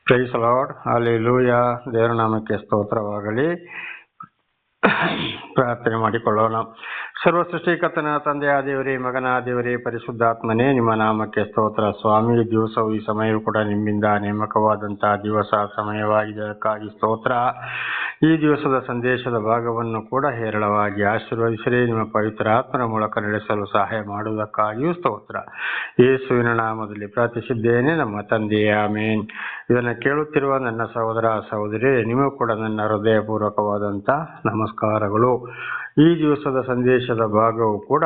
Price lord, hallelujah. ದೇವರ ನಾಮಕ್ಕೆ ಸ್ತೋತ್ರವಾಗಲಿ. ಪ್ರಾರ್ಥನೆ ಮಾಡಿಕೊಳ್ಳೋಣ. ಸರ್ವ ಸೃಷ್ಟಿಕರ್ತನ ತಂದೆಯ ದೇವರೇ, ಮಗನ ದೇವರೇ, ಪರಿಶುದ್ಧಾತ್ಮನೇ, ನಿಮ್ಮ ನಾಮಕ್ಕೆ ಸ್ತೋತ್ರ. ಸ್ವಾಮಿ, ದಿವಸವು ಈ ಸಮಯವೂ ಕೂಡ ನಿಮ್ಮಿಂದ ನೇಮಕವಾದಂತಹ ದಿವಸ ಸಮಯವಾಗಿದೆ, ಅದಕ್ಕಾಗಿ ಸ್ತೋತ್ರ. ಈ ದಿವಸದ ಸಂದೇಶದ ಭಾಗವನ್ನು ಕೂಡ ಹೇರಳವಾಗಿ ಆಶೀರ್ವದಿಸಿರಿ. ನಿಮ್ಮ ಪವಿತ್ರ ಆತ್ಮನ ಮೂಲಕ ನಡೆಸಲು ಸಹಾಯ ಮಾಡುವುದಕ್ಕಾಗಿಯೂ ಸ್ತೋತ್ರ. ಯೇಸುವಿನ ನಾಮದಲ್ಲಿ ಪ್ರಾರ್ಥಿಸಿದ್ದೇನೆ, ನಮ್ಮ ತಂದೆಯೇ, ಆಮೇನ್. ಇದನ್ನು ಕೇಳುತ್ತಿರುವ ನನ್ನ ಸಹೋದರ ಸಹೋದರಿ, ನಿಮಗೂ ಕೂಡ ನನ್ನ ಹೃದಯಪೂರ್ವಕವಾದಂಥ ನಮಸ್ಕಾರಗಳು. ಈ ದಿವಸದ ಸಂದೇಶದ ಭಾಗವು ಕೂಡ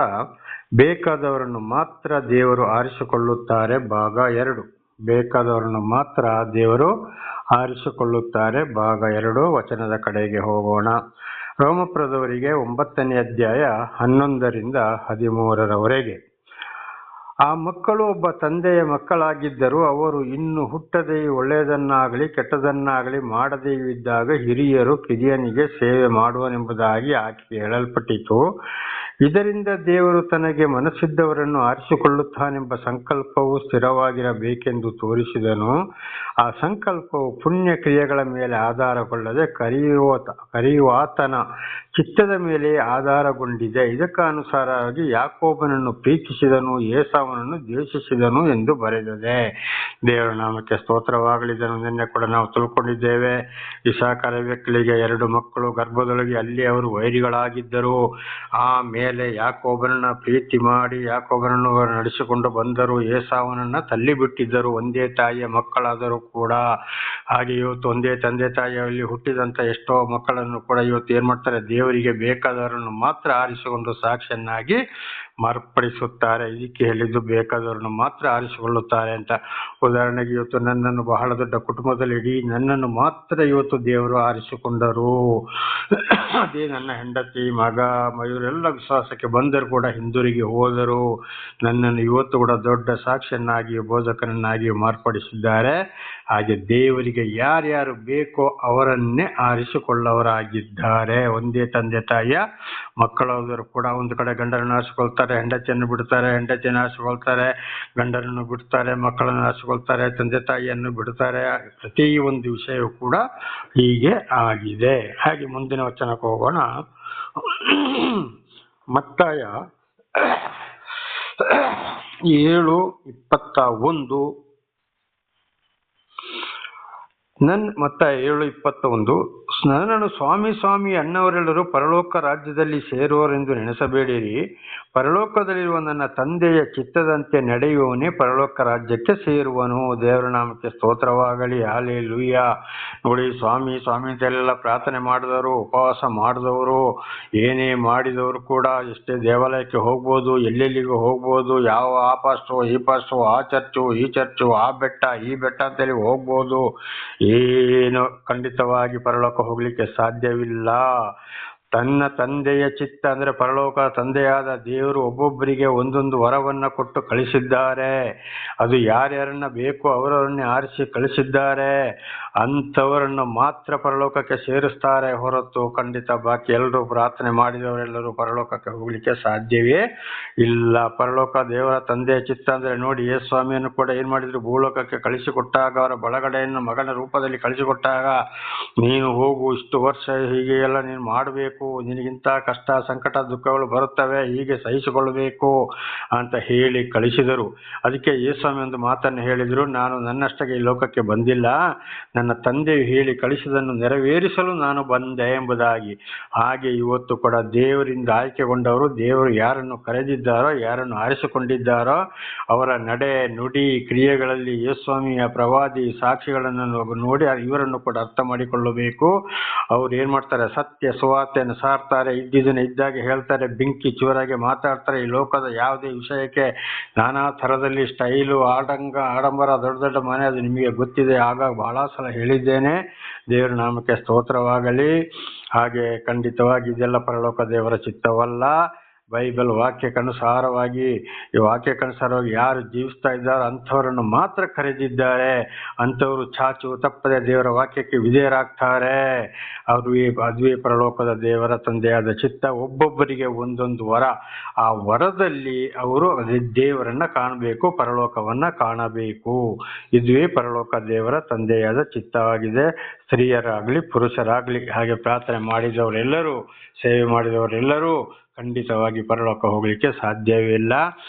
ಬೇಕಾದವರನ್ನು ಮಾತ್ರ ದೇವರು ಆರಿಸಿಕೊಳ್ಳುತ್ತಾರೆ, ಭಾಗ 2. ಬೇಕಾದವರನ್ನು ಮಾತ್ರ ದೇವರು ಆರಿಸಿಕೊಳ್ಳುತ್ತಾರೆ, ಭಾಗ 2. ವಚನದ ಕಡೆಗೆ ಹೋಗೋಣ. ರೋಮಪುರದವರಿಗೆ 9ನೇ ಅಧ್ಯಾಯ 11ರಿಂದ 13ರವರೆಗೆ. ಆ ಮಕ್ಕಳು ಒಬ್ಬ ತಂದೆಯ ಮಕ್ಕಳಾಗಿದ್ದರು. ಅವರು ಇನ್ನು ಹುಟ್ಟದೆಯೂ ಒಳ್ಳೆಯದನ್ನಾಗಲಿ ಕೆಟ್ಟದನ್ನಾಗಲಿ ಮಾಡದೆಯೂ ಇದ್ದಾಗ ಹಿರಿಯರು ಕಿರಿಯನಿಗೆ ಸೇವೆ ಮಾಡುವನೆಂಬುದಾಗಿ ಆಕೆಗೆ ಹೇಳಲ್ಪಟ್ಟಿತು. ಇದರಿಂದ ದೇವರು ತನಗೆ ಮನಸ್ಸಿದ್ದವರನ್ನು ಆರಿಸಿಕೊಳ್ಳುತ್ತಾನೆಂಬ ಸಂಕಲ್ಪವು ಸ್ಥಿರವಾಗಿರಬೇಕೆಂದು ತೋರಿಸಿದನು. ಆ ಸಂಕಲ್ಪವು ಪುಣ್ಯ ಕ್ರಿಯೆಗಳ ಮೇಲೆ ಆಧಾರಗೊಳ್ಳದೆ ಕರೆಯುವಾತನ ಚಿತ್ತದ ಮೇಲೆ ಆಧಾರಗೊಂಡಿದೆ. ಇದಕ್ಕನುಸಾರವಾಗಿ ಯಾಕೋಬನನ್ನು ಪ್ರೀತಿಸಿದನು, ಏಸಾವನನ್ನು ದ್ವೇಷಿಸಿದನು ಎಂದು ಬರೆದಿದೆ. ದೇವರ ನಾಮಕ್ಕೆ ಸ್ತೋತ್ರವಾಗಲಿ. ಇದನ್ನು ನಿನ್ನೆ ಕೂಡ ನಾವು ತಿಳ್ಕೊಂಡಿದ್ದೇವೆ. ಇಸಾಕರ ವ್ಯಕ್ತಿಗೆ 2 ಮಕ್ಕಳು ಗರ್ಭದೊಳಗೆ, ಅಲ್ಲಿ ಅವರು ವೈರಿಗಳಾಗಿದ್ದರು. ಆಮೇಲೆ ಯಾಕೋಬನನ್ನ ಪ್ರೀತಿ ಮಾಡಿ ಯಾಕೋಬನನ್ನು ನಡೆಸಿಕೊಂಡು ಬಂದರು, ಏಸಾವನನ್ನ ತಳ್ಳಿಬಿಟ್ಟಿದ್ದರು. ಒಂದೇ ತಾಯಿಯ ಮಕ್ಕಳಾದರೂ ಕೂಡ. ಹಾಗೆ ಇವತ್ತು ಒಂದೇ ತಂದೆ ತಾಯಿಯಲ್ಲಿ ಹುಟ್ಟಿದಂತ ಎಷ್ಟೋ ಮಕ್ಕಳನ್ನು ಕೂಡ ಇವತ್ತು ಏನ್ ಮಾಡ್ತಾರೆ, ದೇವರಿಗೆ ಬೇಕಾದವರನ್ನು ಮಾತ್ರ ಆರಿಸಿಕೊಂಡು ಸಾಕ್ಷಿಯನ್ನಾಗಿ ಮಾರ್ಪಡಿಸುತ್ತಾರೆ. ಇದಕ್ಕೆ ಹೇಳಿದ್ದು ಬೇಕಾದವರನ್ನು ಮಾತ್ರ ಆರಿಸಿಕೊಳ್ಳುತ್ತಾರೆ ಅಂತ. ಉದಾಹರಣೆಗೆ ಇವತ್ತು ನನ್ನನ್ನು ಬಹಳ ದೊಡ್ಡ ಕುಟುಂಬದಲ್ಲಿ ಇಡೀ ನನ್ನನ್ನು ಮಾತ್ರ ಇವತ್ತು ದೇವರು ಆರಿಸಿಕೊಂಡರು. ಅದೇ ನನ್ನ ಹೆಂಡತಿ, ಮಗ, ಇವರೆಲ್ಲ ವಿಶ್ವಾಸಕ್ಕೆ ಬಂದರು ಕೂಡ ಹಿಂದಿರುಗಿ ಹೋದರು. ನನ್ನನ್ನು ಇವತ್ತು ಕೂಡ ದೊಡ್ಡ ಸಾಕ್ಷಿಯನ್ನಾಗಿ ಬೋಧಕನನ್ನಾಗಿ ಮಾರ್ಪಡಿಸಿದ್ದಾರೆ. ಹಾಗೆ ದೇವರಿಗೆ ಯಾರ್ಯಾರು ಬೇಕೋ ಅವರನ್ನೇ ಆರಿಸಿಕೊಳ್ಳವರಾಗಿದ್ದಾರೆ. ಒಂದೇ ತಂದೆ ತಾಯಿಯ ಮಕ್ಕಳಾದರೂ ಕೂಡ ಒಂದು ಕಡೆ ಗಂಡನನ್ನು ಆರಿಸಿಕೊಳ್ತಾರೆ, ಹೆಂಡತಿಯನ್ನು ಬಿಡ್ತಾರೆ, ಹೆಂಡತಿಯನ್ನು ಆರಿಸಿಕೊಳ್ತಾರೆ, ಗಂಡನನ್ನು ಬಿಡ್ತಾರೆ, ಮಕ್ಕಳನ್ನು ಆರಿಸಿಕೊಳ್ತಾರೆ, ತಂದೆ ತಾಯಿಯನ್ನು ಬಿಡ್ತಾರೆ. ಪ್ರತಿ ಒಂದು ವಿಷಯವೂ ಕೂಡ ಹೀಗೆ ಆಗಿದೆ. ಹಾಗೆ ಮುಂದಿನ ವಚನಕ್ಕೆ ಹೋಗೋಣ. ಮತ್ತಾಯ 7:21. ಮತ್ತಾಯ 7:21. ನನ್ನನ್ನು ಸ್ವಾಮಿ ಸ್ವಾಮಿ ಅನ್ನವರೆಲ್ಲರೂ ಪರಲೋಕ ರಾಜ್ಯದಲ್ಲಿ ಸೇರುವರೆಂದು ನೆನೆಸಬೇಡಿರಿ. ಪರಲೋಕದಲ್ಲಿರುವ ನನ್ನ ತಂದೆಯ ಚಿತ್ತದಂತೆ ನಡೆಯುವವನೇ ಪರಲೋಕ ರಾಜ್ಯಕ್ಕೆ ಸೇರುವನು. ದೇವರ ನಾಮಕ್ಕೆ ಸ್ತೋತ್ರವಾಗಲಿ. ಹಲ್ಲೆಲೂಯಾ. ನೋಡಿ, ಸ್ವಾಮಿ ಸ್ವಾಮಿ ಅಂತೆಲ್ಲ ಪ್ರಾರ್ಥನೆ ಮಾಡಿದವರು, ಉಪವಾಸ ಮಾಡಿದವರು, ಏನೇ ಮಾಡಿದವರು ಕೂಡ ಎಷ್ಟೇ ದೇವಾಲಯಕ್ಕೆ ಹೋಗ್ಬೋದು, ಎಲ್ಲೆಲ್ಲಿಗೂ ಹೋಗ್ಬೋದು, ಯಾವ ಆ ಪಾಸ್ಟು ಈ ಪಾಸ್ಟು, ಆ ಚರ್ಚು ಈ ಚರ್ಚು, ಆ ಬೆಟ್ಟ ಈ ಬೆಟ್ಟ ಅಂತೇಳಿ ಹೋಗ್ಬೋದು. ಏನು ಖಂಡಿತವಾಗಿ ಪರಲೋಕ ಹೋಗ್ಲಿಕ್ಕೆ ಸಾಧ್ಯವಿಲ್ಲ. ತನ್ನ ತಂದೆಯ ಚಿತ್ತ ಅಂದ್ರೆ ಪರಲೋಕ ತಂದೆಯಾದ ದೇವರು ಒಬ್ಬೊಬ್ಬರಿಗೆ ಒಂದೊಂದು ವರವನ್ನ ಕೊಟ್ಟು ಕಳಿಸಿದ್ದಾರೆ. ಅದು ಯಾರ್ಯಾರನ್ನ ಬೇಕೋ ಅವರವರನ್ನೇ ಆರಿಸಿ ಕಳಿಸಿದ್ದಾರೆ. ಅಂಥವರನ್ನು ಮಾತ್ರ ಪರಲೋಕಕ್ಕೆ ಸೇರಿಸ್ತಾರೆ ಹೊರತು ಖಂಡಿತ ಬಾಕಿ ಎಲ್ಲರೂ ಪ್ರಾರ್ಥನೆ ಮಾಡಿದವರೆಲ್ಲರೂ ಪರಲೋಕಕ್ಕೆ ಹೋಗ್ಲಿಕ್ಕೆ ಸಾಧ್ಯವೇ ಇಲ್ಲ. ಪರಲೋಕ ದೇವರ ತಂದೆಯ ಚಿತ್ತ ಅಂದ್ರೆ ನೋಡಿ, ಯೇಸು ಸ್ವಾಮಿಯನ್ನು ಕೂಡ ಏನ್ ಮಾಡಿದ್ರು, ಭೂಲೋಕಕ್ಕೆ ಕಳಿಸಿಕೊಟ್ಟಾಗ ಅವರ ಬಳಗಡೆಯನ್ನು ಮಗನ ರೂಪದಲ್ಲಿ ಕಳಿಸಿಕೊಟ್ಟಾಗ, ನೀನು ಹೋಗು, ಇಷ್ಟು ವರ್ಷ ಹೀಗೆ ಎಲ್ಲ ನೀನು ಮಾಡಬೇಕು, ನಿನಗಿಂತ ಕಷ್ಟ ಸಂಕಟ ದುಃಖಗಳು ಬರುತ್ತವೆ, ಹೀಗೆ ಸಹಿಸಿಕೊಳ್ಳಬೇಕು ಅಂತ ಹೇಳಿ ಕಳಿಸಿದರು. ಅದಕ್ಕೆ ಯೇಸುಸ್ವಾಮಿ ಒಂದು ಮಾತನ್ನು ಹೇಳಿದ್ರು, ನಾನು ನನ್ನಷ್ಟಕ್ಕೆ ಈ ಲೋಕಕ್ಕೆ ಬಂದಿಲ್ಲ, ನನ್ನ ತಂದೆಯು ಹೇಳಿ ಕಳಿಸಿದನ್ನು ನೆರವೇರಿಸಲು ನಾನು ಬಂದೆ ಎಂಬುದಾಗಿ. ಹಾಗೆ ಇವತ್ತು ಕೂಡ ದೇವರಿಂದ ಆಯ್ಕೆಗೊಂಡವರು, ದೇವರು ಯಾರನ್ನು ಕರೆದಿದ್ದಾರೋ, ಯಾರನ್ನು ಆರಿಸಿಕೊಂಡಿದ್ದಾರೋ ಅವರ ನಡೆ ನುಡಿ ಕ್ರಿಯೆಗಳಲ್ಲಿ ಯೇಸುಸ್ವಾಮಿಯ ಪ್ರವಾದಿ ಸಾಕ್ಷಿಗಳನ್ನು ನೋಡಿ ಇವರನ್ನು ಕೂಡ ಅರ್ಥ ಮಾಡಿಕೊಳ್ಳಬೇಕು. ಅವ್ರು ಏನ್ ಮಾಡ್ತಾರೆ, ಸತ್ಯ ಸುವಾರ್ತೆಯನ್ನು ಸಾರ್ತಾರೆ, ಇದ್ದಿದ್ದನ್ನು ಇದ್ದಾಗೆ ಹೇಳ್ತಾರೆ, ಬೆಂಕಿ ಚೂರಾಗಿ ಮಾತಾಡ್ತಾರೆ. ಈ ಲೋಕದ ಯಾವುದೇ ವಿಷಯಕ್ಕೆ ನಾನಾ ಥರದಲ್ಲಿ ಸ್ಟೈಲು, ಆಡಂಬರ, ದೊಡ್ಡ ದೊಡ್ಡ ಮನೆ, ಅದು ನಿಮಗೆ ಗೊತ್ತಿದೆ. ಆಗ ಬಹಳ ಸಲ ಹೇಳಿದ್ದೇನೆ. ದೇವರ ನಾಮಕ್ಕೆ ಸ್ತೋತ್ರವಾಗಲಿ. ಹಾಗೆ ಖಂಡಿತವಾಗಿ ಇದೆಲ್ಲ ಪರಲೋಕ ದೇವರ ಚಿತ್ತವಲ್ಲ. ಬೈಬಲ್ ವಾಕ್ಯಕ್ಕನುಸಾರವಾಗಿ ಈ ವಾಕ್ಯಕ್ಕನುಸಾರವಾಗಿ ಯಾರು ಜೀವಿಸ್ತಾ ಇದ್ದಾರೋ ಅಂಥವರನ್ನು ಮಾತ್ರ ಕರೆದಿದ್ದಾರೆ. ಅಂಥವರು ಚಾಚು ತಪ್ಪದೆ ದೇವರ ವಾಕ್ಯಕ್ಕೆ ವಿಧೇಯರಾಗ್ತಾರೆ. ಅವರು ಈ ಅದ್ವೇ ಪರಲೋಕದ ದೇವರ ತಂದೆಯಾದ ಚಿತ್ತ ಒಬ್ಬೊಬ್ಬರಿಗೆ ಒಂದೊಂದು ವರ. ಆ ವರದಲ್ಲಿ ಅವರು ದೇವರನ್ನ ಕಾಣಬೇಕು, ಪರಲೋಕವನ್ನ ಕಾಣಬೇಕು. ಇದುವೇ ಪರಲೋಕ ದೇವರ ತಂದೆಯಾದ ಚಿತ್ತವಾಗಿದೆ. ಸ್ತ್ರೀಯರಾಗ್ಲಿ ಪುರುಷರಾಗ್ಲಿ ಹಾಗೆ ಪ್ರಾರ್ಥನೆ ಮಾಡಿದವರೆಲ್ಲರೂ, ಸೇವೆ ಮಾಡಿದವರೆಲ್ಲರೂ ಖಂಡಿತವಾಗಿ ಪರಲೋಕ ಹೋಗ್ಲಿಕ್ಕೆ ಸಾಧ್ಯವೇ ಇಲ್ಲ.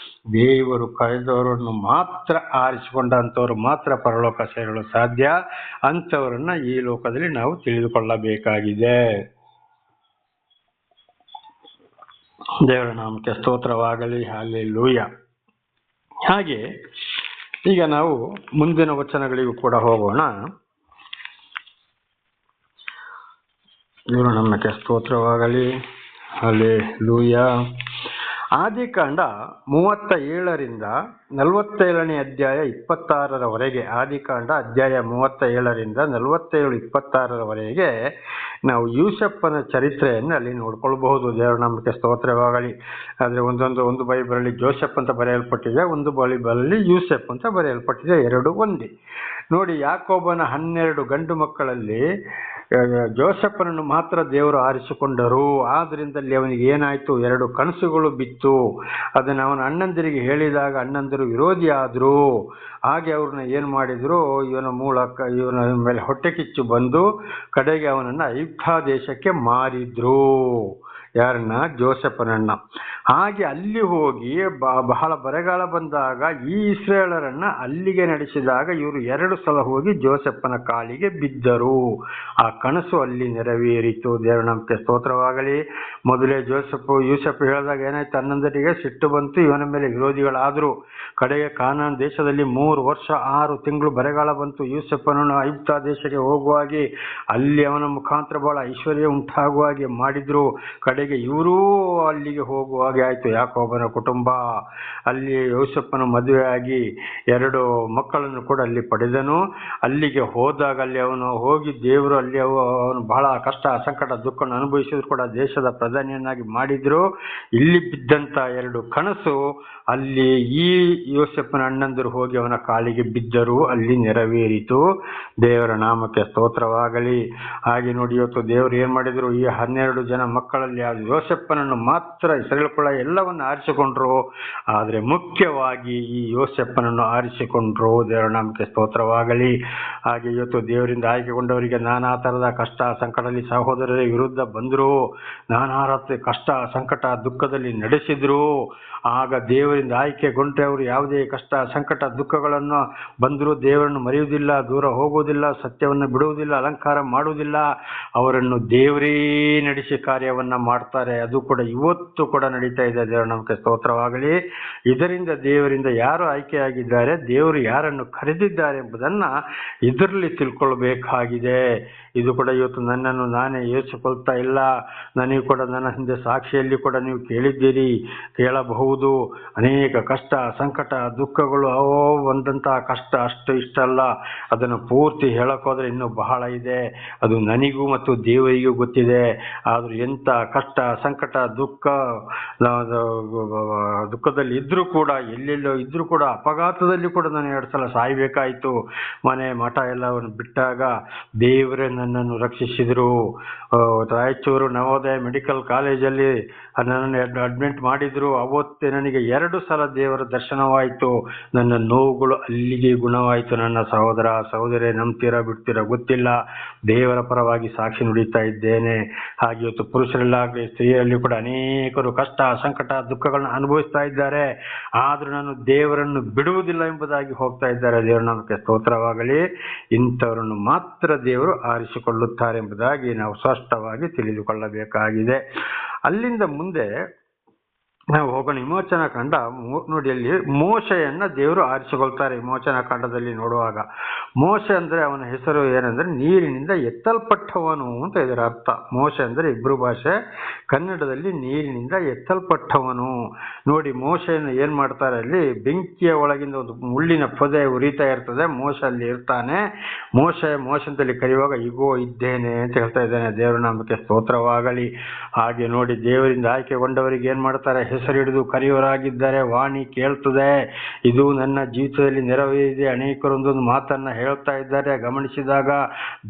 ದೇವರು ಕರೆದವರನ್ನು ಮಾತ್ರ, ಆರಿಸಿಕೊಂಡಂಥವ್ರು ಮಾತ್ರ ಪರಲೋಕ ಸೇರಲು ಸಾಧ್ಯ. ಅಂಥವರನ್ನ ಈ ಲೋಕದಲ್ಲಿ ನಾವು ತಿಳಿದುಕೊಳ್ಳಬೇಕಾಗಿದೆ. ದೇವರ ನಾಮಕ್ಕೆ ಸ್ತೋತ್ರವಾಗಲಿ. ಹಲ್ಲೆಲೂಯಾ. ಹಾಗೆ ಈಗ ನಾವು ಮುಂದಿನ ವಚನಗಳಿಗೂ ಕೂಡ ಹೋಗೋಣ. ದೇವರ ನಾಮಕ್ಕೆ ಸ್ತೋತ್ರವಾಗಲಿ. ಹಲ್ಲೆಲೂಯಾ. ಆದಿಕಾಂಡ 37ರಿಂದ 47ನೇ ಅಧ್ಯಾಯ 26ರವರೆಗೆ, ಆದಿಕಾಂಡ ಅಧ್ಯಾಯ 37ರಿಂದ 47-26ರವರೆಗೆ ನಾವು ಯೂಸೆಫನ ಚರಿತ್ರೆಯನ್ನು ಅಲ್ಲಿ ನೋಡ್ಕೊಳ್ಬಹುದು. ದೇವರ ನಾಮಕ್ಕೆ ಸ್ತೋತ್ರವಾಗಲಿ. ಆದರೆ ಒಂದು ಬೈಬಲಲ್ಲಿ ಜೋಸೆಫ್ ಅಂತ ಬರೆಯಲ್ಪಟ್ಟಿದೆ, ಒಂದು ಬೈಬಲಲ್ಲಿ ಯೂಸೆಫ್ ಅಂತ ಬರೆಯಲ್ಪಟ್ಟಿದೆ. ಎರಡು ಒಂದೇ. ನೋಡಿ, ಯಾಕೋಬನ 12 ಗಂಡು ಮಕ್ಕಳಲ್ಲಿ ಜೋಸೆಫನನ್ನು ಮಾತ್ರ ದೇವರು ಆರಿಸಿಕೊಂಡರು. ಆದ್ರಿಂದಲ್ಲಿ ಅವನಿಗೆ ಏನಾಯ್ತು, 2 ಕನಸುಗಳು ಬಿತ್ತು. ಅದನ್ನು ಅವನ ಅಣ್ಣಂದಿರಿಗೆ ಹೇಳಿದಾಗ ಅಣ್ಣಂದಿರು ವಿರೋಧಿ ಆದ್ರು. ಹಾಗೆ ಅವ್ರನ್ನ ಏನ್ ಮಾಡಿದ್ರು, ಇವನ ಮೇಲೆ ಹೊಟ್ಟೆ ಕಿಚ್ಚು ಬಂದು ಕಡೆಗೆ ಅವನನ್ನ ಐಗುಪ್ತ ದೇಶಕ್ಕೆ ಮಾರಿದ್ರು. ಯಾರನ್ನ? ಜೋಸೆಫನನ್ನ. ಹಾಗೆ ಅಲ್ಲಿ ಹೋಗಿ ಬಹಳ ಬರಗಾಲ ಬಂದಾಗ ಈ ಇಸ್ರೇಲರನ್ನ ಅಲ್ಲಿಗೆ ನಡೆಸಿದಾಗ ಇವರು 2 ಸಲ ಹೋಗಿ ಜೋಸೆಫನ ಕಾಲಿಗೆ ಬಿದ್ದರು. ಆ ಕನಸು ಅಲ್ಲಿ ನೆರವೇರಿತು. ದೇವರ ನಾಮಕ್ಕೆ ಸ್ತೋತ್ರವಾಗಲಿ. ಮೊದಲೇ ಯೂಸೆಫ್ ಹೇಳಿದಾಗ ಏನಾಯ್ತು, ಹನ್ನೊಂದರಿಗೆ ಸಿಟ್ಟು ಬಂತು, ಇವನ ಮೇಲೆ ವಿರೋಧಿಗಳಾದ್ರು. ಕಡೆಗೆ ಕಾನಾನ್ ದೇಶದಲ್ಲಿ 3 ವರ್ಷ 6 ತಿಂಗಳು ಬರಗಾಲ ಬಂತು. ಯೂಸೆಫನನ್ನು ಐಗುಪ್ತ ದೇಶಕ್ಕೆ ಹೋಗುವಾಗಿ ಅಲ್ಲಿ ಅವನ ಮುಖಾಂತರ ಬಹಳ ಐಶ್ವರ್ಯ ಉಂಟಾಗುವಾಗೆ ಮಾಡಿದ್ರು. ಕಡೆಗೆ ಇವರೂ ಅಲ್ಲಿಗೆ ಹೋಗುವಾಗೆ ಆಯ್ತು. ಯಾಕೋಬನ ಕುಟುಂಬ ಅಲ್ಲಿ ಯೂಸೆಫನ ಮದುವೆ ಆಗಿ 2 ಮಕ್ಕಳನ್ನು ಕೂಡ ಅಲ್ಲಿ ಪಡೆದನು. ಅಲ್ಲಿಗೆ ಹೋದಾಗ ಅಲ್ಲಿ ಅವನು ಹೋಗಿ ದೇವರು ಅಲ್ಲಿ ಅವನು ಬಹಳ ಕಷ್ಟ ಸಂಕಟ ದುಃಖವನ್ನು ಅನುಭವಿಸಿದ್ರು ಕೂಡ ದೇಶದ ಪ್ರಧಾನಿಯನ್ನಾಗಿ ಮಾಡಿದ್ರು. ಇಲ್ಲಿ ಬಿದ್ದಂತ 2 ಕನಸು ಅಲ್ಲಿ ಈ ಯೋಸೆಫನ ಅಣ್ಣಂದರು ಹೋಗಿ ಅವನ ಕಾಲಿಗೆ ಬಿದ್ದರು, ಅಲ್ಲಿ ನೆರವೇರಿತು. ದೇವರ ನಾಮಕ್ಕೆ ಸ್ತೋತ್ರವಾಗಲಿ. ಹಾಗೆ ನೋಡಿ, ಇವತ್ತು ದೇವರು ಏನ್ ಮಾಡಿದ್ರು, ಈ 12 ಜನ ಮಕ್ಕಳಲ್ಲಿ ಆ ಯೋಸೆಫನನ್ನು ಮಾತ್ರ ಇಸ್ರಾಯೇಲ್ ಕುಲ ಎಲ್ಲವನ್ನು ಆರಿಸಿಕೊಂಡ್ರು. ಆದ್ರೆ ಮುಖ್ಯವಾಗಿ ಈ ಯೋಸೆಫನನ್ನು ಆರಿಸಿಕೊಂಡ್ರು. ದೇವರ ನಾಮಕ್ಕೆ ಸ್ತೋತ್ರವಾಗಲಿ. ಹಾಗೆ ಇವತ್ತು ದೇವರಿಂದ ಆಯ್ಕೆಗೊಂಡವರಿಗೆ ನಾನಾ ತರದ ಕಷ್ಟ ಸಂಕಟದಲ್ಲಿ ಸಹೋದರರ ವಿರುದ್ಧ ಬಂದ್ರು, ನಾನಾ ಕಷ್ಟ ಸಂಕಟ ದುಃಖದಲ್ಲಿ ನಡೆಸಿದ್ರು. ಆಗ ದೇವರಿಂದ ಆಯ್ಕೆಗೊಂಡ್ರೆ ಅವರು ಯಾವುದೇ ಕಷ್ಟ ಸಂಕಟ ದುಃಖಗಳನ್ನು ಬಂದರೂ ದೇವರನ್ನು ಮರೆಯುವುದಿಲ್ಲ, ದೂರ ಹೋಗುವುದಿಲ್ಲ, ಸತ್ಯವನ್ನು ಬಿಡುವುದಿಲ್ಲ, ಅಲಂಕಾರ ಮಾಡುವುದಿಲ್ಲ. ಅವರನ್ನು ದೇವರೇ ನಡೆಸಿ ಕಾರ್ಯವನ್ನ ಮಾಡ್ತಾರೆ. ಅದು ಕೂಡ ಇವತ್ತು ಕೂಡ ನಡೀತಾ ಇದೆ. ದೇವರ ನಮಗೆ ಸ್ತೋತ್ರವಾಗಲಿ. ಇದರಿಂದ ದೇವರಿಂದ ಯಾರು ಆಯ್ಕೆಯಾಗಿದ್ದಾರೆ, ದೇವರು ಯಾರನ್ನು ಕರೆದಿದ್ದಾರೆ ಎಂಬುದನ್ನ ಇದರಲ್ಲಿ ತಿಳ್ಕೊಳ್ಬೇಕಾಗಿದೆ. ಇದು ಕೂಡ ಇವತ್ತು ನನ್ನನ್ನು ನಾನೇ ಯೋಚಿಸಿಕೊಳ್ತಾ ಇಲ್ಲ. ನನಗೂ ಕೂಡ ನನ್ನ ಹಿಂದೆ ಸಾಕ್ಷಿಯಲ್ಲಿ ಕೂಡ ನೀವು ಕೇಳಿದ್ದೀರಿ, ಕೇಳಬಹುದು. ಅನೇಕ ಕಷ್ಟ ಸಂಕಟ ದುಃಖಗಳು ಒಂದಂತಹ ಕಷ್ಟ ಅಷ್ಟು ಇಷ್ಟಲ್ಲ, ಅದನ್ನು ಪೂರ್ತಿ ಹೇಳಕ್ಕೋದ್ರೆ ಇನ್ನೂ ಬಹಳ ಇದೆ. ಅದು ನನಗೂ ಮತ್ತು ದೇವರಿಗೂ ಗೊತ್ತಿದೆ. ಆದ್ರೂ ಎಂತ ಕಷ್ಟ ಸಂಕಟ ದುಃಖದಲ್ಲಿ ಇದ್ರೂ ಕೂಡ, ಎಲ್ಲೆಲ್ಲೋ ಇದ್ರೂ ಕೂಡ, ಅಪಘಾತದಲ್ಲಿ ಕೂಡ ನಾನು 2 ಸಲ ಸಾಯ್ಬೇಕಾಯ್ತು. ಮನೆ ಮಠ ಎಲ್ಲವನ್ನು ಬಿಟ್ಟಾಗ ದೇವರೇ ನನ್ನನ್ನು ರಕ್ಷಿಸಿದ್ರು. ರಾಯಚೂರು ನವೋದಯ ಮೆಡಿಕಲ್ ಕಾಲೇಜಲ್ಲಿ ನನ್ನನ್ನು ಅಡ್ಮಿಟ್ ಮಾಡಿದ್ರು. ಅವತ್ತೇ ನನಗೆ 2 ಸಲ ದೇವರ ದರ್ಶನವಾಯಿತು. ನನ್ನ ನೋವುಗಳು ಅಲ್ಲಿಗೆ ಗುಣವಾಯಿತು. ನನ್ನ ಸಹೋದರ ಸಹೋದರಿ ನಂಬ್ತೀರಾ ಬಿಡ್ತೀರಾ ಗೊತ್ತಿಲ್ಲ, ದೇವರ ಪರವಾಗಿ ಸಾಕ್ಷಿ ನುಡಿತಾ ಇದ್ದೇನೆ. ಹಾಗೆ ಇವತ್ತು ಪುರುಷರಲ್ಲಾಗಲಿ ಸ್ತ್ರೀಯರಲ್ಲಿ ಕೂಡ ಅನೇಕರು ಕಷ್ಟ ಸಂಕಟ ದುಃಖಗಳನ್ನ ಅನುಭವಿಸ್ತಾ ಇದ್ದಾರೆ. ಆದ್ರೂ ನಾನು ದೇವರನ್ನು ಬಿಡುವುದಿಲ್ಲ ಎಂಬುದಾಗಿ ಹೋಗ್ತಾ ಇದ್ದಾರೆ. ದೇವರ ನಾಮಕ್ಕೆ ಸ್ತೋತ್ರವಾಗಲಿ. ಇಂಥವರನ್ನು ಮಾತ್ರ ದೇವರು ಆರಿಸಿಕೊಳ್ಳುತ್ತಾರೆ ಎಂಬುದಾಗಿ ನಾವು ಸ್ಪಷ್ಟವಾಗಿ ತಿಳಿದುಕೊಳ್ಳಬೇಕಾಗಿದೆ. ಅಲ್ಲಿಂದ ಮುಂದೆ ನಾವು ಹೋಗೋಣ. ವಿಮೋಚನಾ ಕಾಂಡ ನೋಡಿ, ಅಲ್ಲಿ ಮೋಶೆಯನ್ನ ದೇವರು ಆರಿಸಿಕೊಳ್ತಾರೆ. ವಿಮೋಚನಾ ಕಾಂಡದಲ್ಲಿ ನೋಡುವಾಗ ಮೋಶೆ ಅಂದ್ರೆ ಅವನ ಹೆಸರು ಏನಂದ್ರೆ ನೀರಿನಿಂದ ಎತ್ತಲ್ಪಟ್ಟವನು ಅಂತ ಇದರ ಅರ್ಥ. ಮೋಶೆ ಅಂದ್ರೆ ಇಬ್ರು ಭಾಷೆ, ಕನ್ನಡದಲ್ಲಿ ನೀರಿನಿಂದ ಎತ್ತಲ್ಪಟ್ಟವನು. ನೋಡಿ, ಮೋಶೆಯನ್ನು ಏನ್ ಮಾಡ್ತಾರೆ, ಅಲ್ಲಿ ಬೆಂಕಿಯ ಒಳಗಿಂದ ಒಂದು ಮುಳ್ಳಿನ ಪೊದೆ ಉರಿತಾ ಇರ್ತದೆ. ಮೋಶೆ ಅಲ್ಲಿ ಇರ್ತಾನೆ. ಮೋಶೆ ಅಂತಲ್ಲಿ ಕರೆಯುವಾಗ ಇಗೋ ಇದ್ದೇನೆ ಅಂತ ಹೇಳ್ತಾ ಇದ್ದಾನೆ. ದೇವರ ನಾಮಕ್ಕೆ ಸ್ತೋತ್ರವಾಗಲಿ. ಹಾಗೆ ನೋಡಿ, ದೇವರಿಂದ ಆಯ್ಕೆಗೊಂಡವರಿಗೆ ಏನ್ ಮಾಡ್ತಾರೆ, ಹೆಸರು ಹಿಡಿದು ಕರೆಯುವರಾಗಿದ್ದಾರೆ. ವಾಣಿ ಕೇಳ್ತದೆ, ಇದು ನನ್ನ ಜೀವಿತದಲ್ಲಿ ನೆರವೇರಿದೆ. ಅನೇಕರು ಒಂದೊಂದು ಮಾತನ್ನ ಹೇಳ್ತಾ ಇದ್ದಾರೆ. ಗಮನಿಸಿದಾಗ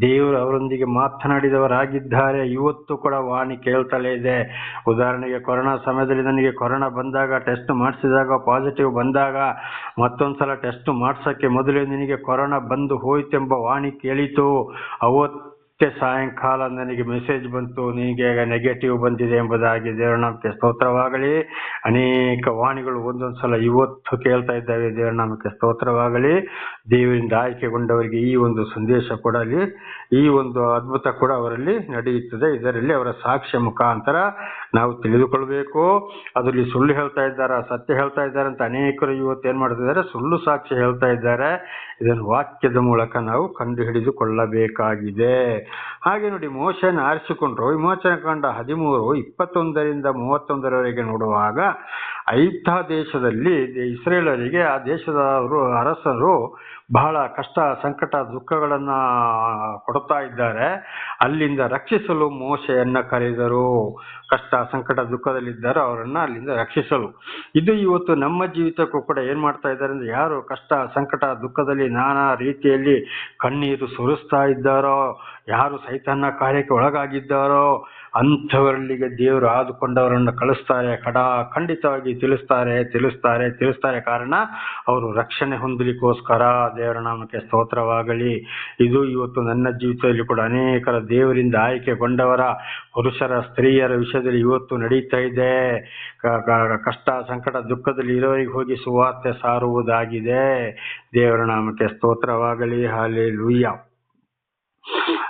ದೇವರು ಅವರೊಂದಿಗೆ ಮಾತನಾಡಿದವರಾಗಿದ್ದಾರೆ. ಇವತ್ತು ಕೂಡ ವಾಣಿ ಕೇಳ್ತಲೇ ಇದೆ. ಉದಾಹರಣೆಗೆ ಕೊರೋನಾ ಸಮಯದಲ್ಲಿ ನನಗೆ ಕೊರೋನಾ ಬಂದಾಗ ಟೆಸ್ಟ್ ಮಾಡಿಸಿದಾಗ ಪಾಸಿಟಿವ್ ಬಂದಾಗ ಮತ್ತೊಂದ್ಸಲ ಟೆಸ್ಟ್ ಮಾಡ್ಸಕ್ಕೆ ಮೊದಲೇ ನಿನಗೆ ಕೊರೋನಾ ಬಂದು ಹೋಯ್ತೆಂಬ ವಾಣಿ ಕೇಳಿತು. ಅವತ್ತೇ ಸಾಯಂಕಾಲ ನನಗೆ ಮೆಸೇಜ್ ಬಂತು, ನಿನಗೆ ನೆಗೆಟಿವ್ ಬಂದಿದೆ ಎಂಬುದಾಗಿ. ದೇವರ ನಾಮಕ್ಕೆ ಸ್ತೋತ್ರವಾಗಲಿ. ಅನೇಕ ವಾಣಿಗಳು ಒಂದೊಂದ್ಸಲ ಇವತ್ತು ಕೇಳ್ತಾ ಇದ್ದಾವೆ. ದೇವರ ನಾಮಕ್ಕೆ ಸ್ತೋತ್ರವಾಗಲಿ. ದೇವರಿಂದ ಆಯ್ಕೆಗೊಂಡವರಿಗೆ ಈ ಒಂದು ಸಂದೇಶ ಕೊಡಲಿ, ಈ ಒಂದು ಅದ್ಭುತ ಕೂಡ ಅವರಲ್ಲಿ ನಡೆಯುತ್ತದೆ. ಇದರಲ್ಲಿ ಅವರ ಸಾಕ್ಷ್ಯ ಮುಖಾಂತರ ನಾವು ತಿಳಿದುಕೊಳ್ಬೇಕು. ಅದರಲ್ಲಿ ಸುಳ್ಳು ಹೇಳ್ತಾ ಇದ್ದಾರೆ, ಸತ್ಯ ಹೇಳ್ತಾ ಇದ್ದಾರೆ ಅಂತ ಅನೇಕರು ಇವತ್ತು ಏನ್ ಮಾಡ್ತಿದ್ದಾರೆ, ಸುಳ್ಳು ಸಾಕ್ಷ್ಯ ಹೇಳ್ತಾ ಇದ್ದಾರೆ. ಇದನ್ನು ವಾಕ್ಯದ ಮೂಲಕ ನಾವು ಕಂಡು ಹಿಡಿದುಕೊಳ್ಳಬೇಕಾಗಿದೆ. ಹಾಗೆ ನೋಡಿ, ಮೋಶೆಯನ್ನು ಆರಿಸಿಕೊಂಡ್ರು. ವಿಮೋಚನಕಾಂಡ 13:21-31 ನೋಡುವಾಗ ಐಗುಪ್ತ ದೇಶದಲ್ಲಿ ಇಸ್ರೇಲರಿಗೆ ಆ ದೇಶದವರು ಅರಸರು ಬಹಳ ಕಷ್ಟ, ಸಂಕಟ, ದುಃಖಗಳನ್ನ ಕೊಡ್ತಾ ಇದ್ದಾರೆ. ಅಲ್ಲಿಂದ ರಕ್ಷಿಸಲು ಮೋಶೆಯನ್ನ ಕರೆದರು. ಕಷ್ಟ, ಸಂಕಟ, ದುಃಖದಲ್ಲಿದ್ದಾರೋ ಅವರನ್ನ ಅಲ್ಲಿಂದ ರಕ್ಷಿಸಲು. ಇದು ಇವತ್ತು ನಮ್ಮ ಜೀವಿತಕ್ಕೂ ಕೂಡ ಏನ್ ಮಾಡ್ತಾ ಇದ್ದಾರೆ ಅಂದ್ರೆ, ಯಾರು ಕಷ್ಟ, ಸಂಕಟ, ದುಃಖದಲ್ಲಿ ನಾನಾ ರೀತಿಯಲ್ಲಿ ಕಣ್ಣೀರು ಸುರಿಸ್ತಾ ಇದ್ದಾರೋ, ಯಾರು ಸೈತಾನ ಕಾರ್ಯಕ್ಕೆ ಒಳಗಾಗಿದ್ದಾರೋ ಅಂಥವರಲ್ಲಿಗೆ ದೇವರು ಆದುಕೊಂಡವರನ್ನು ಕಳಿಸ್ತಾರೆ. ಖಂಡಿತವಾಗಿ ತಿಳಿಸ್ತಾರೆ. ಕಾರಣ ಅವರು ರಕ್ಷಣೆ ಹೊಂದಲಿಕ್ಕೋಸ್ಕರ. ದೇವರ ನಾಮಕ್ಕೆ ಸ್ತೋತ್ರವಾಗಲಿ. ಇದು ಇವತ್ತು ನನ್ನ ಜೀವಿತದಲ್ಲಿ ಕೂಡ ಅನೇಕರ ದೇವರಿಂದ ಆಯ್ಕೆಗೊಂಡವರ ಪುರುಷರ, ಸ್ತ್ರೀಯರ ವಿಷಯದಲ್ಲಿ ಇವತ್ತು ನಡೀತಾ ಇದೆ. ಕಷ್ಟ, ಸಂಕಟ, ದುಃಖದಲ್ಲಿ ಇರೋರಿಗೆ ಹೋಗಿ ಸುವಾರ್ತೆ ಸಾರುವುದಾಗಿದೆ. ದೇವರ ನಾಮಕ್ಕೆ ಸ್ತೋತ್ರವಾಗಲಿ. ಹಲ್ಲೆಲೂಯಾ.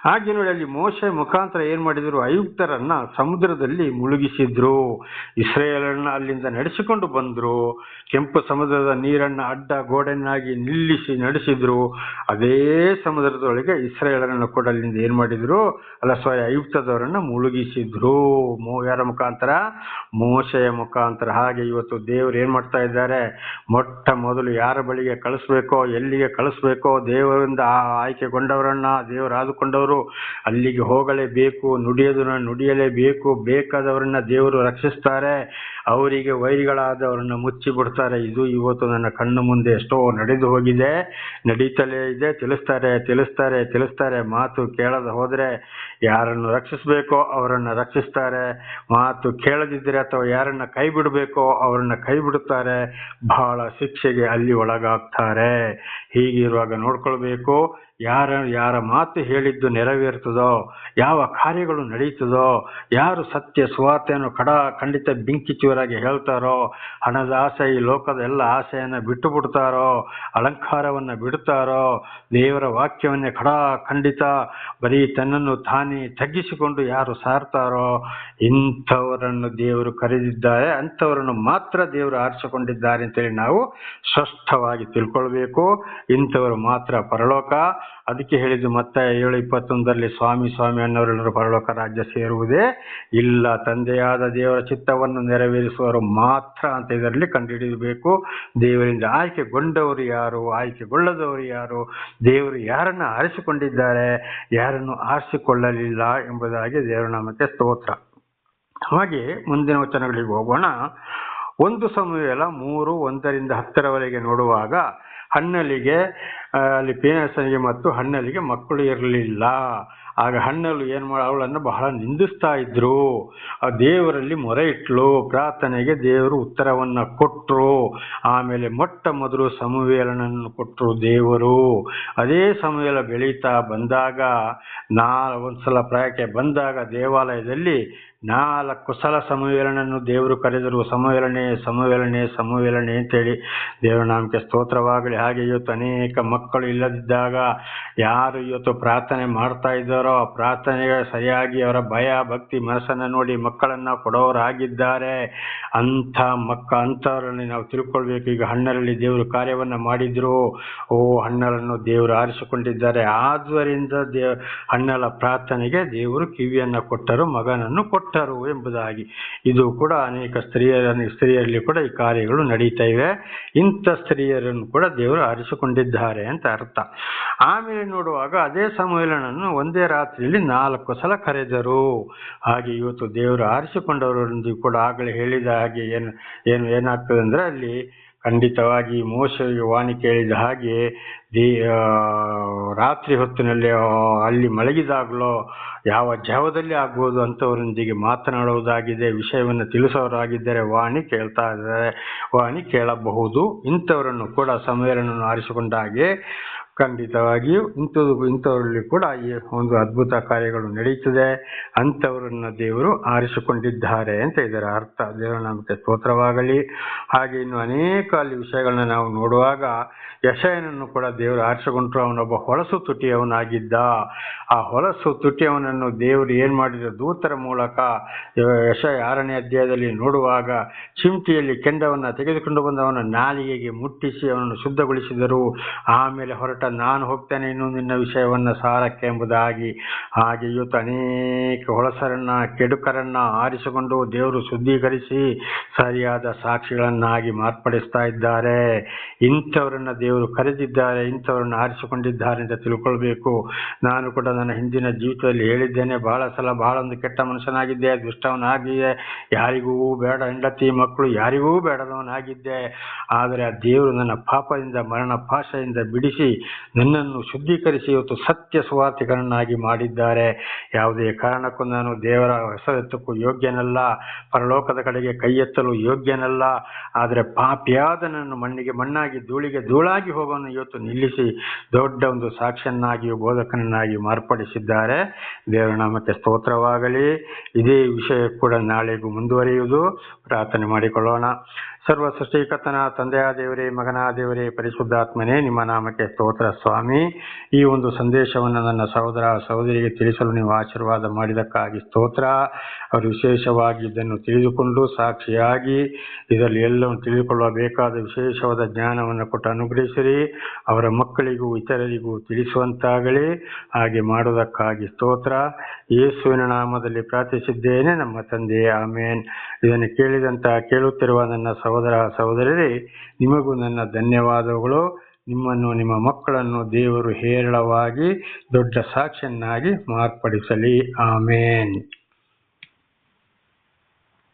ಹಾಗೆ ನೋಡಿ, ಅಲ್ಲಿ ಮೋಶೆ ಮುಖಾಂತರ ಏನ್ ಮಾಡಿದ್ರು, ಐಗುಪ್ತರನ್ನ ಸಮುದ್ರದಲ್ಲಿ ಮುಳುಗಿಸಿದ್ರು. ಇಸ್ರೇಲರನ್ನ ಅಲ್ಲಿಂದ ನಡೆಸಿಕೊಂಡು ಬಂದ್ರು. ಕೆಂಪು ಸಮುದ್ರದ ನೀರನ್ನ ಅಡ್ಡ ಗೋಡೆಯನ್ನಾಗಿ ನಿಲ್ಲಿಸಿ ನಡೆಸಿದ್ರು. ಅದೇ ಸಮುದ್ರದೊಳಗೆ ಇಸ್ರೇಲರನ್ನು ಕೂಡ ಅಲ್ಲಿಂದ ಏನ್ ಮಾಡಿದ್ರು, ಐಗುಪ್ತದವರನ್ನ ಮುಳುಗಿಸಿದ್ರು. ಯಾರ ಮುಖಾಂತರ? ಮೋಶೆಯ ಮುಖಾಂತರ. ಹಾಗೆ ಇವತ್ತು ದೇವರು ಏನ್ ಮಾಡ್ತಾ ಇದ್ದಾರೆ, ಮೊಟ್ಟ ಮೊದಲು ಯಾರ ಬಳಿಗೆ ಕಳಿಸ್ಬೇಕೋ, ಎಲ್ಲಿಗೆ ಕಳಿಸ್ಬೇಕೋ, ದೇವರಿಂದ ಆಯ್ಕೆಗೊಂಡವರನ್ನ, ದೇವರು ಆದುಕೊಂಡವರು ಅಲ್ಲಿಗೆ ಹೋಗಲೇಬೇಕು. ನುಡಿಯೋದನ್ನ ನುಡಿಯಲೇಬೇಕು. ಬೇಕಾದವರನ್ನ ದೇವರು ರಕ್ಷಿಸ್ತಾರೆ. ಅವರಿಗೆ ವೈರಿಗಳಾದವರನ್ನ ಮುಚ್ಚಿ ಬಿಡ್ತಾರೆ. ಇದು ಇವತ್ತು ನನ್ನ ಕಣ್ಣು ಮುಂದೆ ಎಷ್ಟೋ ನಡೆದು ಹೋಗಿದೆ, ನಡೀತಲೇ ಇದೆ. ತಿಳಿಸ್ತಾರೆ. ಮಾತು ಕೇಳದ ಹೋದ್ರೆ ಯಾರನ್ನು ರಕ್ಷಿಸ್ಬೇಕೋ ಅವರನ್ನ ರಕ್ಷಿಸ್ತಾರೆ. ಮಾತು ಕೇಳದಿದ್ರೆ ಅಥವಾ ಯಾರನ್ನ ಕೈ ಬಿಡಬೇಕೋ ಅವರನ್ನ ಕೈ ಬಿಡುತ್ತಾರೆ. ಬಹಳ ಶಿಕ್ಷೆಗೆ ಅಲ್ಲಿ ಒಳಗಾಗ್ತಾರೆ. ಹೀಗಿರುವಾಗ ನೋಡ್ಕೊಳ್ಬೇಕು, ಯಾರ ಮಾತು ಹೇಳಿದ್ದು ನೆರವೇರ್ತದೋ, ಯಾವ ಕಾರ್ಯಗಳು ನಡೀತದೋ, ಯಾರು ಸತ್ಯ ಸುವಾರ್ತೆಯನ್ನು ಖಂಡಿತ ಬೆಂಕಿಚೂರಾಗಿ ಹೇಳ್ತಾರೋ, ಹಣದ ಆಸೆ, ಈ ಲೋಕದ ಎಲ್ಲ ಆಸೆಯನ್ನು ಬಿಟ್ಟು ಬಿಡ್ತಾರೋ, ಅಲಂಕಾರವನ್ನು ಬಿಡ್ತಾರೋ, ದೇವರ ವಾಕ್ಯವನ್ನೇ ಖಂಡಿತ ಬರೀ ತನ್ನನ್ನು ತಾನೇ ತಗ್ಗಿಸಿಕೊಂಡು ಯಾರು ಸಾರ್ತಾರೋ, ಇಂಥವರನ್ನು ದೇವರು ಕರೆದಿದ್ದಾರೆ. ಅಂಥವರನ್ನು ಮಾತ್ರ ದೇವರು ಆರಿಸಿಕೊಂಡಿದ್ದಾರೆ ಅಂತೇಳಿ ನಾವು ಸ್ಪಷ್ಟವಾಗಿ ತಿಳ್ಕೊಳ್ಬೇಕು. ಇಂಥವರು ಮಾತ್ರ ಪರಲೋಕ. ಅದಕ್ಕೆ ಹೇಳಿದ್ದು ಮತ್ತಾಯ 7:21 ಸ್ವಾಮಿ ಅನ್ನೋರೆಲ್ಲರೂ ಪರಲೋಕ ರಾಜ್ಯ ಸೇರುವುದೇ ಇಲ್ಲ, ತಂದೆಯಾದ ದೇವರ ಚಿತ್ತವನ್ನು ನೆರವೇರಿಸುವವರು ಮಾತ್ರ ಅಂತ ಇದರಲ್ಲಿ ಕಂಡುಹಿಡಿಯಬೇಕು. ದೇವರಿಂದ ಆಯ್ಕೆಗೊಂಡವರು ಯಾರು, ಆಯ್ಕೆಗೊಳ್ಳದವರು ಯಾರು, ದೇವರು ಯಾರನ್ನ ಆರಿಸಿಕೊಂಡಿದ್ದಾರೆ, ಯಾರನ್ನು ಆರಿಸಿಕೊಳ್ಳಲಿಲ್ಲ ಎಂಬುದಾಗಿ ದೇವರ ನಾಮಕ್ಕೆ ಸ್ತೋತ್ರ. ಹಾಗೆ ಮುಂದಿನ ವಚನಗಳಿಗೆ ಹೋಗೋಣ. 1 ಸಮುವೇಲ 3:1-10 ನೋಡುವಾಗ, ಹನ್ನಲಿಗೆ ಅಲ್ಲಿ ಪೀನಸನಿಗೆ ಮತ್ತು ಹನ್ನಲಿಗೆ ಮಕ್ಕಳು ಇರಲಿಲ್ಲ. ಆಗ ಹನ್ನಲು ಅವಳನ್ನು ಬಹಳ ನಿಂದಿಸ್ತಾ ಇದ್ರು. ಆ ದೇವರಲ್ಲಿ ಮೊರೆ ಇಟ್ಲು. ಪ್ರಾರ್ಥನೆಗೆ ದೇವರು ಉತ್ತರವನ್ನ ಕೊಟ್ಟರು. ಆಮೇಲೆ ಮೊಟ್ಟ ಮೊದಲು ಸಮುವೇಲನನ್ನು ಕೊಟ್ಟರು ದೇವರು. ಅದೇ ಸಮುವೇಲ ಬೆಳೀತಾ ಬಂದಾಗ, ಒಂದ್ಸಲ ಪ್ರಾಯಕ್ಕೆ ಬಂದಾಗ ದೇವಾಲಯದಲ್ಲಿ 4 ಸಲ ಸಮುವೇಲನನ್ನು ದೇವರು ಕರೆದರು. ಸಮುವೇಲನೆ ಅಂತೇಳಿ. ದೇವರ ನಾಮಕ್ಕೆ ಸ್ತೋತ್ರವಾಗಲಿ. ಹಾಗೆ ಇವತ್ತು ಅನೇಕ ಮಕ್ಕಳು ಇಲ್ಲದಿದ್ದಾಗ ಯಾರು ಇವತ್ತು ಪ್ರಾರ್ಥನೆ ಮಾಡ್ತಾ ಇದ್ದಾರೋ, ಪ್ರಾರ್ಥನೆಗೆ ಸರಿಯಾಗಿ ಅವರ ಭಯ ಭಕ್ತಿ ಮನಸ್ಸನ್ನು ನೋಡಿ ಮಕ್ಕಳನ್ನ ಕೊಡೋರಾಗಿದ್ದಾರೆ. ಅಂಥವರಲ್ಲಿ ನಾವು ತಿಳ್ಕೊಳ್ಬೇಕು. ಈಗ ಹಣ್ಣರಲ್ಲಿ ದೇವರು ಕಾರ್ಯವನ್ನ ಮಾಡಿದ್ರು. ಹಣ್ಣಲನ್ನು ದೇವರು ಆರಿಸಿಕೊಂಡಿದ್ದಾರೆ. ಆದ್ರಿಂದ ಹಣ್ಣಲ ಪ್ರಾರ್ಥನೆಗೆ ದೇವರು ಕಿವಿಯನ್ನ ಕೊಟ್ಟರು, ಮಗನನ್ನು ಕೊಟ್ಟರು ಎಂಬುದಾಗಿ. ಇದು ಕೂಡ ಅನೇಕ ಸ್ತ್ರೀಯರಲ್ಲಿ ಕೂಡ ಈ ಕಾರ್ಯಗಳು ನಡೀತಾ ಇವೆ. ಇಂಥ ಸ್ತ್ರೀಯರನ್ನು ಕೂಡ ದೇವರು ಆರಿಸಿಕೊಂಡಿದ್ದಾರೆ ಅಂತ ಅರ್ಥ. ಆಮೇಲೆ ನೋಡುವಾಗ ಅದೇ ಸಮುವೇಲನನ್ನು 1 ರಾತ್ರಿಯಲ್ಲಿ 4 ಸಲ ಕರೆದರು. ಹಾಗೆ ಇವತ್ತು ದೇವರು ಆರಿಸಿಕೊಂಡವರೊಂದಿಗೆ ಕೂಡ ಆಗಲೇ ಹೇಳಿದ ಹಾಗೆ ಏನಾಗ್ತದೆ ಅಂದರೆ ಅಲ್ಲಿ ಖಂಡಿತವಾಗಿ ಮೋಶೆಗೆ ವಾಣಿ ಕೇಳಿದ ಹಾಗೆ ರಾತ್ರಿ ಹೊತ್ತಿನಲ್ಲಿ ಅಲ್ಲಿ ಮಲಗಿದಾಗಲೋ ಯಾವ ಜಾವದಲ್ಲಿ ಆಗ್ಬೋದು ಅಂಥವರೊಂದಿಗೆ ಮಾತನಾಡುವುದಾಗಿದೆ, ವಿಷಯವನ್ನು ತಿಳಿಸೋರಾಗಿದ್ದರೆ ವಾಣಿ ಕೇಳ್ತಾ ಇದ್ದಾರೆ, ವಾಣಿ ಕೇಳಬಹುದು. ಇಂಥವರನ್ನು ಕೂಡ ಸಮಯವನ್ನು ಆರಿಸಿಕೊಂಡ ಹಾಗೆ ಖಂಡಿತವಾಗಿಯೂ ಇಂಥವರಲ್ಲಿ ಕೂಡ ಈ ಒಂದು ಅದ್ಭುತ ಕಾರ್ಯಗಳು ನಡೀತದೆ. ಅಂಥವರನ್ನು ದೇವರು ಆರಿಸಿಕೊಂಡಿದ್ದಾರೆ ಅಂತ ಇದರ ಅರ್ಥ. ದೇವರ ನಾಮಕ್ಕೆ ಸ್ತೋತ್ರವಾಗಲಿ. ಹಾಗೆ ಇನ್ನು ಅನೇಕ ಅಲ್ಲಿ ವಿಷಯಗಳನ್ನ ನಾವು ನೋಡುವಾಗ ಯೆಶಾಯನನ್ನು ಕೂಡ ದೇವರು ಆರಿಸಿಕೊಂಡ್ರು. ಅವನೊಬ್ಬ ಹೊಲಸು ತುಟಿಯವನಾಗಿದ್ದ. ಆ ಹೊಲಸು ತುಟಿಯವನನ್ನು ದೇವರು ಏನ್ ಮಾಡಿದ್ರು, ದೂತರ ಮೂಲಕ ಯೆಶಾಯ 6ನೇ ಅಧ್ಯಾಯದಲ್ಲಿ ನೋಡುವಾಗ ಚಿಮಟಿಯಲ್ಲಿ ಕೆಂಡವನ್ನ ತೆಗೆದುಕೊಂಡು ಬಂದು ಅವನ ನಾಲಿಗೆಗೆ ಮುಟ್ಟಿಸಿ ಅವನನ್ನು ಶುದ್ಧಗೊಳಿಸಿದರು. ಆಮೇಲೆ ಹೊರಟ, ನಾನು ಹೋಗ್ತೇನೆ ಇನ್ನು ನಿನ್ನ ವಿಷಯವನ್ನ ಸಾರಕ್ಕೆ ಎಂಬುದಾಗಿ. ಹಾಗೆ ಇವತ್ತು ಅನೇಕ ಹೊಲಸರನ್ನ ಕೆಡುಕರನ್ನ ಆರಿಸಿಕೊಂಡು ದೇವರು ಶುದ್ಧೀಕರಿಸಿ ಸರಿಯಾದ ಸಾಕ್ಷಿಗಳನ್ನಾಗಿ ಮಾರ್ಪಡಿಸ್ತಾ ಇದ್ದಾರೆ. ಇಂಥವರನ್ನ ದೇವರು ಕರೆದಿದ್ದಾರೆ, ಇಂಥವರನ್ನ ಆರಿಸಿಕೊಂಡಿದ್ದಾರೆ ಅಂತ ತಿಳ್ಕೊಳ್ಬೇಕು. ನಾನು ಕೂಡ ನನ್ನ ಹಿಂದಿನ ಜೀವಿತದಲ್ಲಿ ಹೇಳಿದ್ದೇನೆ, ಬಹಳ ಸಲ ಬಹಳೊಂದು ಕೆಟ್ಟ ಮನುಷ್ಯನಾಗಿದ್ದೆ, ದುಷ್ಟವನಾಗಿದ್ದೆ, ಯಾರಿಗೂ ಬೇಡ, ಹೆಂಡತಿ ಮಕ್ಕಳು ಯಾರಿಗೂ ಬೇಡದವನಾಗಿದ್ದೆ. ಆದರೆ ಆ ದೇವರು ನನ್ನ ಪಾಪದಿಂದ ಮರಣ ಪಾಶದಿಂದ ಬಿಡಿಸಿ ನನ್ನನ್ನು ಶುದ್ಧೀಕರಿಸಿ ಇವತ್ತು ಸತ್ಯ ಸುವಾರ್ತಿಕರನ್ನಾಗಿ ಮಾಡಿದ್ದಾರೆ. ಯಾವುದೇ ಕಾರಣಕ್ಕೂ ನಾನು ದೇವರ ಹೆಸರೆತ್ತಕ್ಕೂ ಯೋಗ್ಯನಲ್ಲ, ಪರಲೋಕದ ಕಡೆಗೆ ಕೈ ಎತ್ತಲು ಯೋಗ್ಯನಲ್ಲ. ಆದರೆ ಪಾಪಿಯಾದ ನನ್ನ ಮಣ್ಣಿಗೆ ಮಣ್ಣಾಗಿ ಧೂಳಿಗೆ ಧೂಳಾಗಿ ಹೋಗೋನು ಇವತ್ತು ನಿಲ್ಲಿಸಿ ದೊಡ್ಡ ಒಂದು ಸಾಕ್ಷಿಯನ್ನಾಗಿಯೂ ಬೋಧಕನನ್ನಾಗಿ ಮಾರ್ಪಡಿಸಿದ್ದಾರೆ. ದೇವರ ನಾಮಕ್ಕೆ ಸ್ತೋತ್ರವಾಗಲಿ. ಇದೇ ವಿಷಯ ಕೂಡ ನಾಳೆಗೂ ಮುಂದುವರಿಯುವುದು. ಪ್ರಾರ್ಥನೆ ಮಾಡಿಕೊಳ್ಳೋಣ. ಸರ್ವ ಸೃಷ್ಟಿಕರ್ತನ ತಂದೆಯ ದೇವರೇ, ಮಗನ ದೇವರೇ, ಪರಿಶುದ್ಧಾತ್ಮನೇ, ನಿಮ್ಮ ನಾಮಕ್ಕೆ ಸ್ತೋತ್ರ ಸ್ವಾಮಿ. ಈ ಒಂದು ಸಂದೇಶವನ್ನು ನನ್ನ ಸಹೋದರ ಸಹೋದರಿಗೆ ತಿಳಿಸಲು ನೀವು ಆಶೀರ್ವಾದ ಮಾಡಿದಕ್ಕಾಗಿ ಸ್ತೋತ್ರ. ಅವರು ವಿಶೇಷವಾಗಿ ಇದನ್ನು ತಿಳಿದುಕೊಂಡು ಸಾಕ್ಷಿಯಾಗಿ ಇದರಲ್ಲಿ ಎಲ್ಲವನ್ನು ತಿಳಿದುಕೊಳ್ಳಬೇಕಾದ ವಿಶೇಷವಾದ ಜ್ಞಾನವನ್ನು ಕೊಟ್ಟು ಅನುಗ್ರಹಿಸಿರಿ. ಅವರ ಮಕ್ಕಳಿಗೂ ಇತರರಿಗೂ ತಿಳಿಸುವಂತಾಗಲಿ. ಹಾಗೆ ಮಾಡುವುದಕ್ಕಾಗಿ ಸ್ತೋತ್ರ. ಯೇಸುವಿನ ನಾಮದಲ್ಲಿ ಪ್ರಾರ್ಥಿಸಿದ್ದೇನೆ ನಮ್ಮ ತಂದೆಯೇ, ಆಮೇನ್. ಇದನ್ನು ಕೇಳುತ್ತಿರುವ ನನ್ನ ಸಹೋದರ ಸಹೋದರರೇ, ನಿಮಗೂ ನನ್ನ ಧನ್ಯವಾದಗಳು. ನಿಮ್ಮನ್ನು ನಿಮ್ಮ ಮಕ್ಕಳನ್ನು ದೇವರು ಹೇರಳವಾಗಿ ದೊಡ್ಡ ಸಾಕ್ಷಿಯನ್ನಾಗಿ ಮಾರ್ಪಡಿಸಲಿ. ಆಮೇನ್.